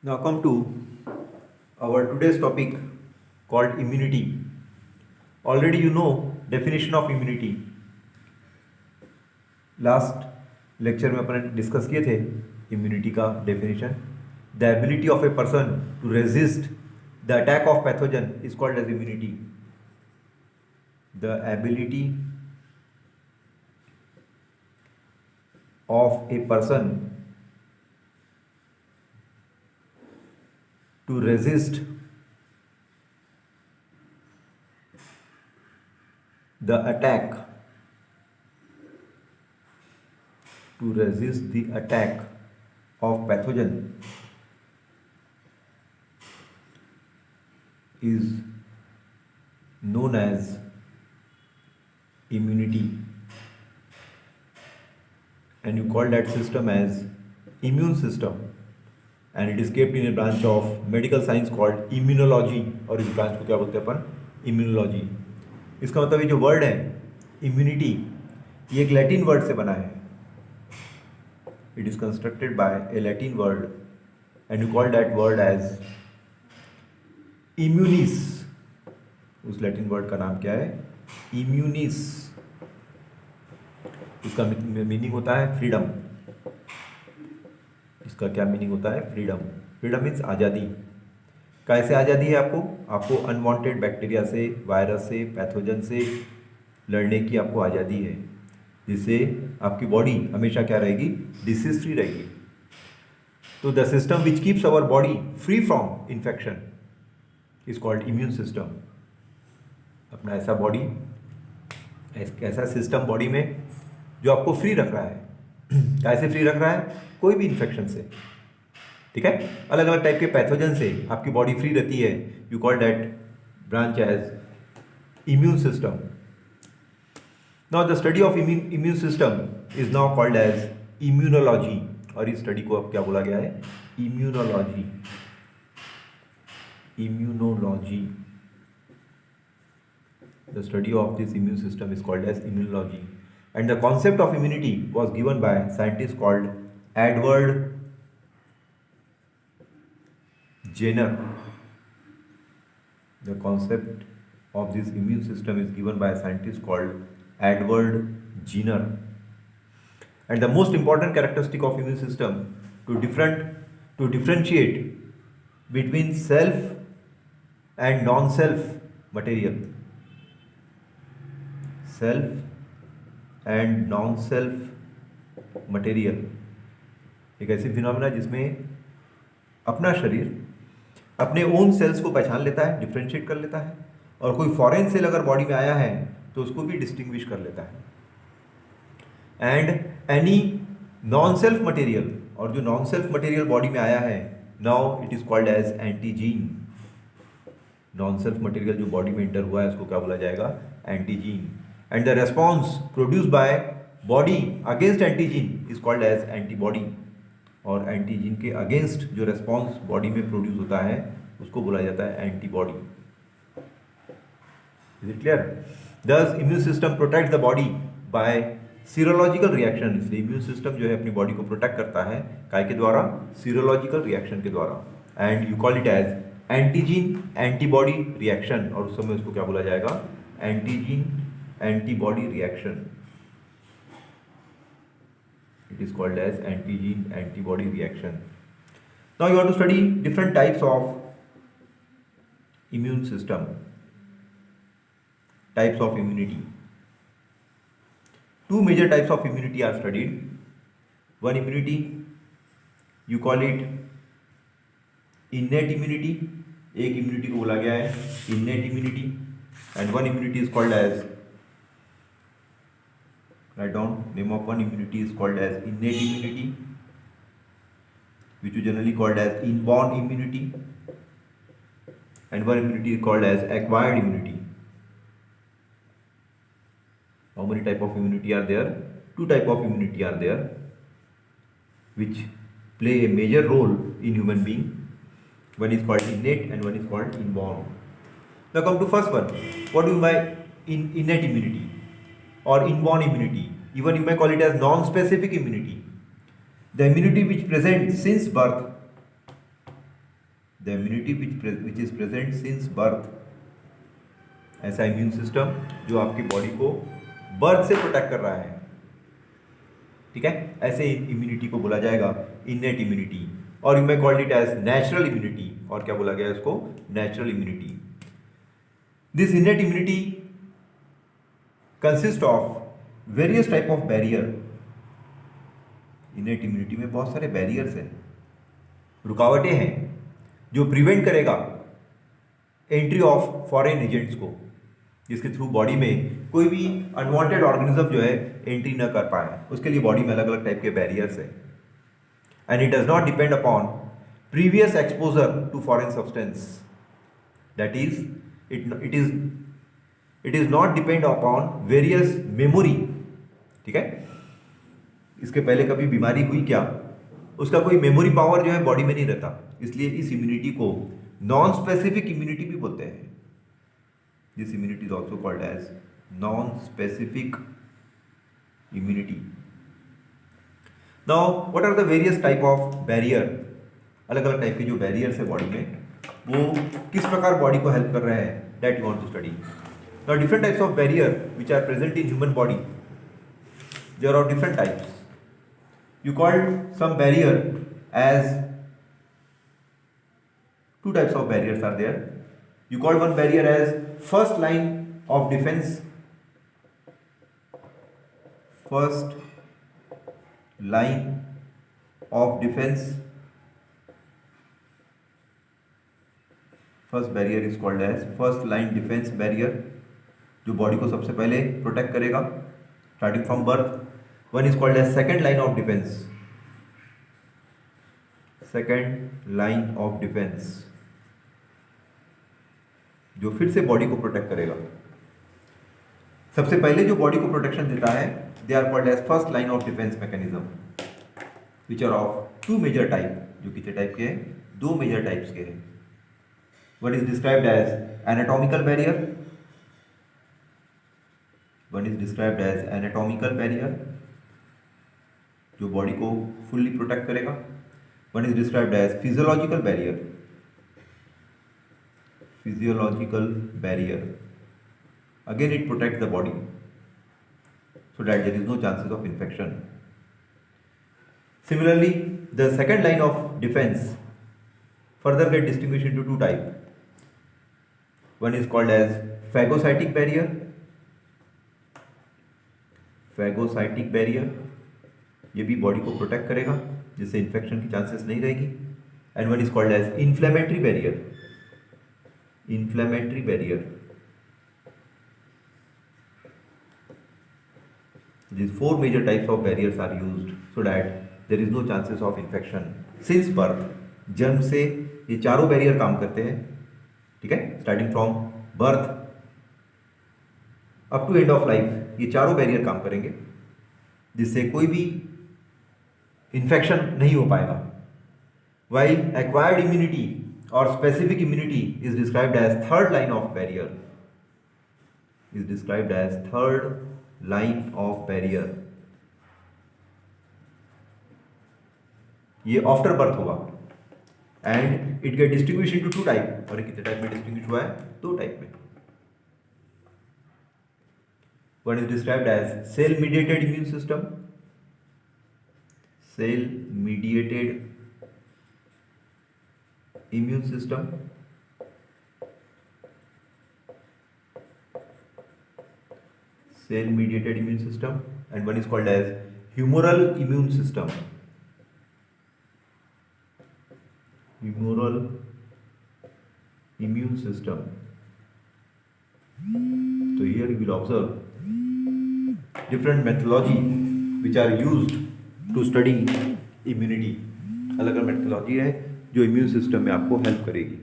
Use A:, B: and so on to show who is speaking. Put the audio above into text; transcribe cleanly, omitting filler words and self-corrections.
A: Now come to our today's topic called immunity. Already you know definition of immunity. Last lecture में अपन discuss किए थे immunity का definition. The ability of a person to resist the attack of pathogen is called as immunity. The ability of a person to resist the attack of pathogen is known as immunity, and you call that system as immune system, and it is kept in a branch of medical science called immunology. और इस branch को क्या बोलते हैं अपन? Immunology. इसका मतलब ये जो वर्ड है इम्यूनिटी, ये एक लैटिन वर्ड से बना है. It is constructed by a Latin word and you call that word as immunis. उस लैटिन वर्ड का नाम क्या है? इम्यूनिस. इसका मीनिंग होता है फ्रीडम. इसका क्या मीनिंग होता है? फ्रीडम. फ्रीडम मीन्स आज़ादी. कैसे आज़ादी है आपको? आपको अनवांटेड बैक्टीरिया से, वायरस से, पैथोजन से लड़ने की आपको आज़ादी है, जिससे आपकी बॉडी हमेशा क्या रहेगी? डिसीज फ्री रहेगी. तो the system which keeps our body free from infection is called immune system. अपना ऐसा बॉडी, ऐसा सिस्टम बॉडी में जो आपको फ्री रख रहा है. कैसे फ्री रख रहा है? कोई भी इन्फेक्शन से. ठीक है, अलग अलग टाइप के पैथोजन से आपकी बॉडी फ्री रहती है. You call that branch as immune system. Now the study of immune system is now called as immunology. और इस स्टडी को अब क्या बोला गया है? Immunology. Immunology. The study of this immune system is called as immunology. And the concept of immunity was given by a scientist called Edward Jenner. The concept of this immune system is given by a scientist called Edward Jenner. And the most important characteristic of immune system to differentiate between self and non-self material. Self and non self material एक ऐसी phenomena जिसमें अपना शरीर अपने own sales को पहचान लेता है, डिफ्रेंशिएट कर लेता है, और कोई फॉरेन सेल अगर बॉडी में आया है तो उसको भी डिस्टिंग्विश कर लेता है. And any non self material, और जो नॉन सेल्फ मटेरियल बॉडी में आया है, now it is called as antigen. Non self material जो बॉडी में इंटर हुआ है उसको क्या बोला जाएगा? एंटीजीन. And the response produced by body against antigen is called as antibody. और एंटीजीन के अगेंस्ट जो रेस्पॉन्स बॉडी में प्रोड्यूस होता है उसको बोला जाता है antibody. Is it clear? Thus immune system protect the body by serological reaction. इसलिए इम्यून सिस्टम जो है अपनी बॉडी को प्रोटेक्ट करता है काय के द्वारा? सीरोलॉजिकल रिएक्शन के द्वारा. And you call it as antigen antibody reaction. और उस समय उसको क्या बोला जाएगा? एंटीजीन antibody reaction. It is called as antigen antibody reaction. Now you want to study different types of immune system, types of immunity. Two major types of immunity are studied. One immunity, you call it innate immunity. एक immunity को बोला गया है innate immunity, and one immunity is called as, write down name of one immunity is called as innate immunity, which is generally called as inborn immunity, and one immunity is called as acquired immunity. How many type of immunity are there? Two type of immunity are there which play a major role in human being. One is called innate and one is called inborn. Now come to first one. What do you mean by innate immunity or inborn immunity? Even you may call it as non-specific immunity. The immunity which presents since birth the immunity which is present since birth, ऐसा immune system जो आपकी body को birth से protect कर रहा है, ठीक है। ऐसे इम्यूनिटी को बोला जाएगा इनेट इम्यूनिटी, और you may called it as natural immunity, और क्या बोला गया इसको, natural immunity. This innate immunity consist of various type of barrier. Innate immunity में बहुत सारे बैरियर्स हैं, रुकावटें हैं, जो प्रिवेंट करेगा एंट्री ऑफ फॉरेन एजेंट्स को, जिसके थ्रू बॉडी में कोई भी अनवांटेड ऑर्गेनिज्म जो है एंट्री न कर पाए। उसके लिए बॉडी में अलग अलग टाइप के बैरियर्स है। And it does not depend upon previous exposure to foreign substance, that is it is not depend upon various memory, ठीक है। इसके पहले कभी बीमारी हुई क्या, उसका कोई मेमोरी पावर जो है बॉडी में नहीं रहता, इसलिए इस इम्यूनिटी को नॉन स्पेसिफिक इम्यूनिटी भी बोलते हैं। This immunity is also called as non specific immunity. Now what are the various type of barrier, अलग अलग टाइप के जो बैरियर्स है बॉडी में, वो किस प्रकार बॉडी को हेल्प कर रहे हैं, that you want to study. Now different types of barrier which are present in human body, there are different types. You called some barrier as two types of barriers are there. You called one barrier as first line of defense. First line of defense. First barrier is called as first line defense barrier, जो body को सबसे पहले protect करेगा starting from birth. One is called as second line of defense. Second line of defense, जो फिर से body को protect करेगा। सबसे पहले जो बॉडी को प्रोटेक्शन देता है, they are called as first line of defence mechanism, which are of two major type, जो कितने टाइप के हैं, दो मेजर टाइप्स के हैं। One is described as anatomical barrier, one is described as anatomical barrier, जो बॉडी को fully protect करेगा। One is described as physiological barrier, physiological barrier, again it protect the body so that there is no chances of infection. Similarly, the second line of defense further get distinguished into two types. One is called as phagocytic barrier, phagocytic barrier, ये भी body को protect करेगा जिससे infection की chances नहीं रहेगी। And one is called as inflammatory barrier, inflammatory barrier, these four major types of barriers are used so that there is no chances of infection since birth. जन्म से ये चारों बैरियर काम करते हैं, ठीक है, starting from birth up to end of life ये चारों बैरियर काम करेंगे, जिससे कोई भी इन्फेक्शन नहीं हो पाएगा। While acquired immunity or specific immunity is described as third line of barrier, is described as third line of barrier. ये आफ्टर बर्थ होगा and it get distinguish into two type, और कितने टाइप में distinguish हुआ है, दो type में। One is described as cell mediated immune system, cell mediated immune system, cell mediated immune system, and one is called as humoral immune system, humoral immune system. So here you will observe different methodology which are used to study immunity. अलग अलग methodology है जो immune system में आपको help करेगी।